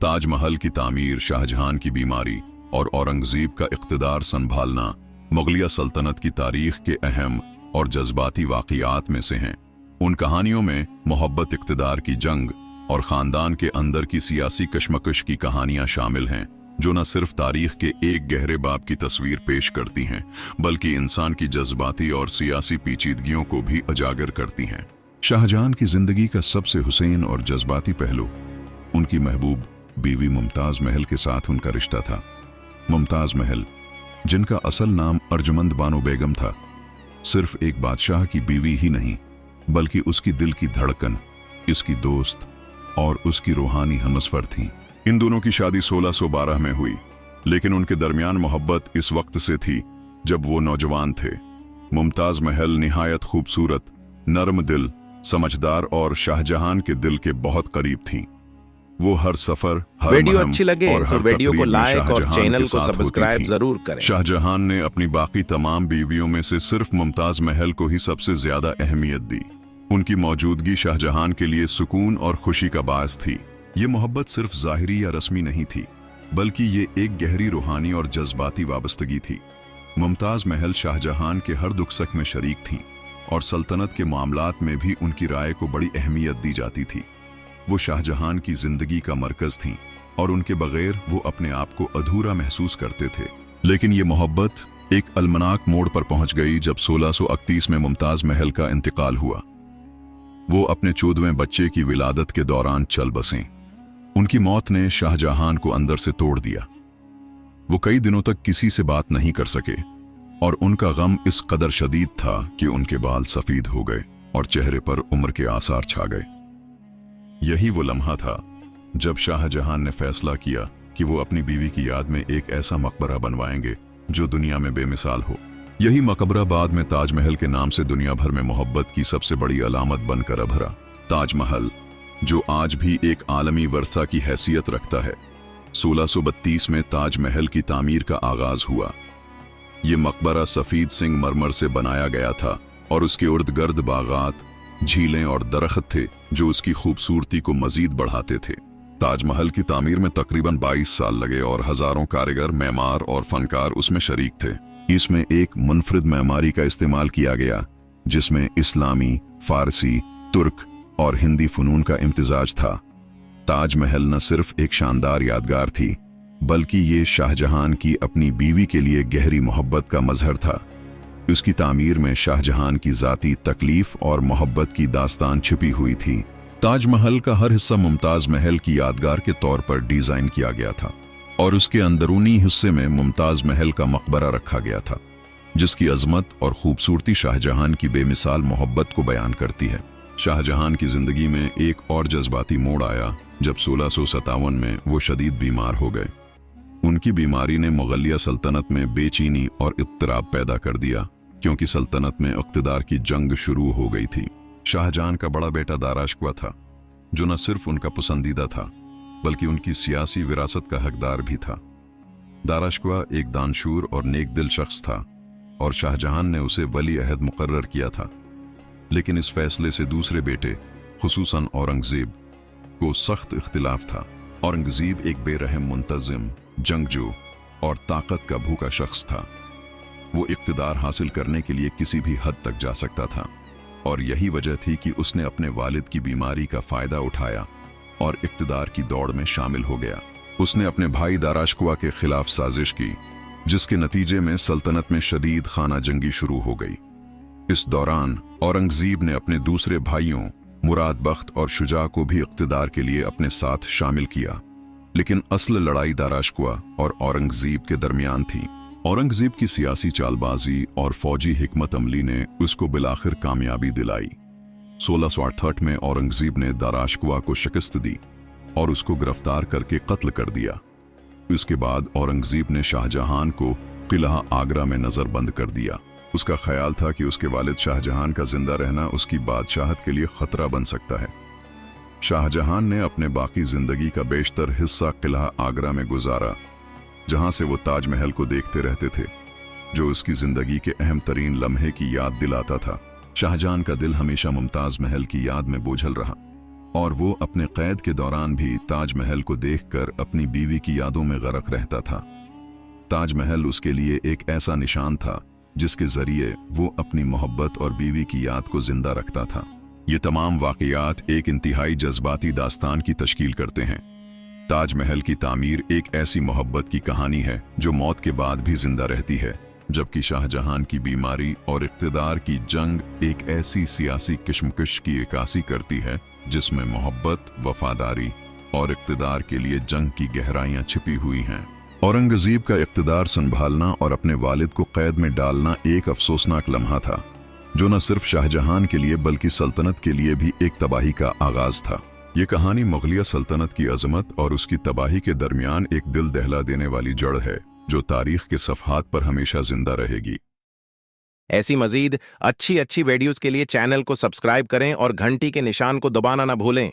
ताजमहल की तामीर, शाहजहां की बीमारी और औरंगजेब का इक़्तिदार संभालना मुग़लिया सल्तनत की तारीख के अहम और जज्बाती वाक़ियात में से हैं। उन कहानियों में मोहब्बत, इक़्तिदार की जंग और ख़ानदान के अंदर की सियासी कशमकश की कहानियाँ शामिल हैं, जो न सिर्फ तारीख के एक गहरे बाब की तस्वीर पेश करती हैं, बल्कि इंसान की जज्बाती और सियासी पेचीदगियों को भी उजागर करती हैं। शाहजहां की जिंदगी का सबसे हुसैन और जज्बाती पहलू उनकी महबूब बीवी मुमताज महल के साथ उनका रिश्ता था। मुमताज महल, जिनका असल नाम अर्जुमंद बानो बेगम था, सिर्फ एक बादशाह की बीवी ही नहीं, बल्कि उसकी दिल की धड़कन, इसकी दोस्त और उसकी रूहानी हमसफर थी। इन दोनों की शादी 1612 में हुई, लेकिन उनके दरमियान मोहब्बत इस वक्त से थी जब वो नौजवान थे। मुमताज महल निहायत खूबसूरत, नरम दिल, समझदार और शाहजहां के दिल के बहुत करीब थीं। वो हर सफर, हर वीडियो महम अच्छी लगे और तो हर वीडियो को तकरीब में लाइक और शाहजहां चैनल के को साथ होती सब्सक्राइब थी। जरूर करें। शाहजहां ने अपनी बाकी तमाम बीवियों में से सिर्फ मुमताज महल को ही सबसे ज्यादा अहमियत दी। उनकी मौजूदगी शाहजहां के लिए सुकून और खुशी का बायस थी। ये मोहब्बत सिर्फ ज़ाहिरी या रस्मी नहीं थी, बल्कि ये एक गहरी रूहानी और जज्बाती वाबस्तगी थी। मुमताज महल शाहजहां के हर दुख सुख में शरीक थीं और सल्तनत के मामलात में भी उनकी राय को बड़ी अहमियत दी जाती थी। वो शाहजहां की जिंदगी का मरकज थीं और उनके बगैर वो अपने आप को अधूरा महसूस करते थे। लेकिन ये मोहब्बत एक अलमनाक मोड़ पर पहुंच गई जब 1631 में मुमताज महल का इंतकाल हुआ। वो अपने 14वें बच्चे की विलादत के दौरान चल बसें। उनकी मौत ने शाहजहां को अंदर से तोड़ दिया। वो कई दिनों तक किसी से बात नहीं कर सके और उनका गम इस कदर शदीद था कि उनके बाल सफेद हो गए और चेहरे पर उम्र के आसार छा गए। यही वो लम्हा था जब शाहजहां ने फैसला किया कि वो अपनी बीवी की याद में एक ऐसा मकबरा बनवाएंगे जो दुनिया में बेमिसाल हो। यही मकबरा बाद में ताजमहल के नाम से दुनिया भर में मोहब्बत की सबसे बड़ी अलामत बनकर अभरा। ताजमहल, जो आज भी एक आलमी वर्सा की हैसियत रखता है। 1632 में ताजमहल की तामीर का आगाज हुआ। ये मकबरा सफेद संगमरमर से बनाया गया था और उसके उर्द गर्द बागात, झीलें और दरख्त थे जो उसकी खूबसूरती को मजीद बढ़ाते थे। ताजमहल की तामीर में तकरीबन 22 साल लगे और हजारों कारीगर, मेमार और फनकार उसमें शरीक थे। इसमें एक मुनफरिद मेमारी का इस्तेमाल किया गया जिसमें इस्लामी, फारसी, तुर्क और हिंदी फनून का इम्तिजाज था। ताजमहल न सिर्फ एक शानदार यादगार थी, बल्कि ये शाहजहां की अपनी बीवी के लिए गहरी मोहब्बत का मजहर था। उसकी तामीर में शाहजहां की जाती तकलीफ और मोहब्बत की दास्तान छिपी हुई थी। ताजमहल का हर हिस्सा मुमताज महल की यादगार के तौर पर डिजाइन किया गया था और उसके अंदरूनी हिस्से में मुमताज महल का मकबरा रखा गया था, जिसकी अजमत और खूबसूरती शाहजहां की बेमिसाल मोहब्बत को बयान करती है। शाहजहां की जिंदगी में एक और जज्बाती मोड़ आया जब 1657 में वो शदीद बीमार हो गए। उनकी बीमारी ने मुग़लिया सल्तनत में बेचैनी और इत्तराब पैदा कर दिया, क्योंकि सल्तनत में इक़्तिदार की जंग शुरू हो गई थी। शाहजहां का बड़ा बेटा दाराशकुआ था, जो न सिर्फ उनका पसंदीदा था, बल्कि उनकी सियासी विरासत का हकदार भी था। दाराशकुआ एक दानशूर और नेक दिल शख्स था और शाहजहां ने उसे वली अहद मुकर्रर किया था। लेकिन इस फैसले से दूसरे बेटे, खुसूसन औरंगजेब, को सख्त इख्तिलाफ था। औरंगजेब एक बेरहम, मुंतजिम, जंगजू और ताकत का भूखा शख्स था। वो इक़्तिदार हासिल करने के लिए किसी भी हद तक जा सकता था और यही वजह थी कि उसने अपने वालिद की बीमारी का फायदा उठाया और इक़्तिदार की दौड़ में शामिल हो गया। उसने अपने भाई दाराशकुआ के खिलाफ साजिश की, जिसके नतीजे में सल्तनत में शदीद खाना जंगी शुरू हो गई। इस दौरान औरंगजेब ने अपने दूसरे भाइयों मुराद बख्त और शुजा को भी इक़्तिदार के लिए अपने साथ शामिल किया, लेकिन असल लड़ाई दाराशकुआ और औरंगजेब के दरमियान थी। औरंगजेब की सियासी चालबाजी और फौजी हिकमत अमली ने उसको बिलाखिर कामयाबी दिलाई। 1668 में औरंगजेब ने दाराशकुआ को शिकस्त दी और उसको गिरफ्तार करके कत्ल कर दिया। इसके बाद औरंगजेब ने शाहजहां को किला आगरा में नजरबंद कर दिया। उसका ख्याल था कि उसके वालिद शाहजहां का जिंदा रहना उसकी बादशाहत के लिए खतरा बन सकता है। शाहजहां ने अपने बाकी जिंदगी का बेशतर हिस्सा किला आगरा में गुजारा, जहां से वो ताजमहल को देखते रहते थे, जो उसकी जिंदगी के अहम तरीन लम्हे की याद दिलाता था। शाहजहां का दिल हमेशा मुमताज महल की याद में बोझल रहा। और वो अपने कैद के दौरान भी ताज महल को देखकर अपनी बीवी की यादों में गरक रहता था। ताज महल उसके लिए एक ऐसा निशान था जिसके जरिए वो अपनी मोहब्बत और बीवी की याद को जिंदा रखता था। ये तमाम वाकयात एक इंतहाई जज्बाती दास्तान की तश्कील करते हैं। ताज महल की तामीर एक ऐसी मोहब्बत की कहानी है जो मौत के बाद भी जिंदा रहती है, जबकि शाहजहां की बीमारी और इक़्तिदार की जंग एक ऐसी सियासी किश्मकश की इक्कासी करती है जिसमें मोहब्बत, वफादारी और इक़्तिदार के लिए जंग की गहराइयां छिपी हुई हैं। औरंगज़ेब का इक़्तिदार संभालना और अपने वालिद को कैद में डालना एक अफसोसनाक लम्हा था, जो न सिर्फ शाहजहां के लिए बल्कि सल्तनत के लिए भी एक तबाही का आगाज था। ये कहानी मुगलिया सल्तनत की अजमत और उसकी तबाही के दरमियान एक दिल दहला देने वाली जड़ है जो तारीख के सफ़हात पर हमेशा जिंदा रहेगी। ऐसी मजीद अच्छी वीडियोस के लिए चैनल को सब्सक्राइब करें और घंटी के निशान को दबाना न भूलें।